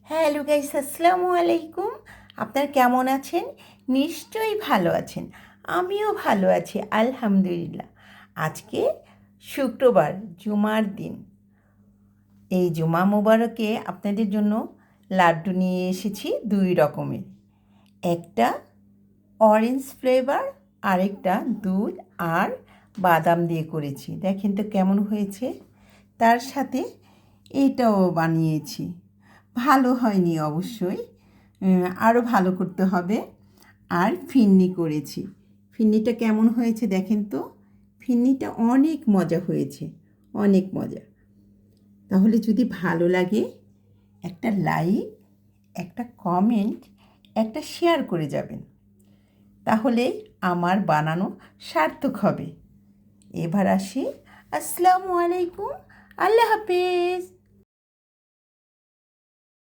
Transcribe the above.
Hello guys, আসসালামু আলাইকুম। আপনারা কেমন আছেন? নিশ্চয়ই ভালো আছেন। আমিও ভালো আছি, আলহামদুলিল্লাহ। আজকে শুক্রবার, জুমার দিন। এই জুমা মোবারকে আপনাদের জন্য লাড্ডু নিয়ে এসেছি দুই রকমের। একটা অরেঞ্জ ফ্লেভার, আরেকটা দুধ আর বাদাম দিয়ে করেছি। দেখেন তো কেমন হয়েছে। তার সাথে এটাও বানিয়েছি। ভালো হয়নি অবশ্যই, আরও ভালো করতে হবে। আর ফিন্নি করেছি। ফিন্নিটা কেমন হয়েছে দেখেন তো। ফিন্নিটা অনেক মজা হয়েছে, অনেক মজা। তাহলে যদি ভালো লাগে একটা লাইক, একটা কমেন্ট, একটা শেয়ার করে যাবেন। তাহলে আমার বানানো সার্থক হবে। এবার আসি, আসসালামু আলাইকুম, আল্লাহ হাফেজ।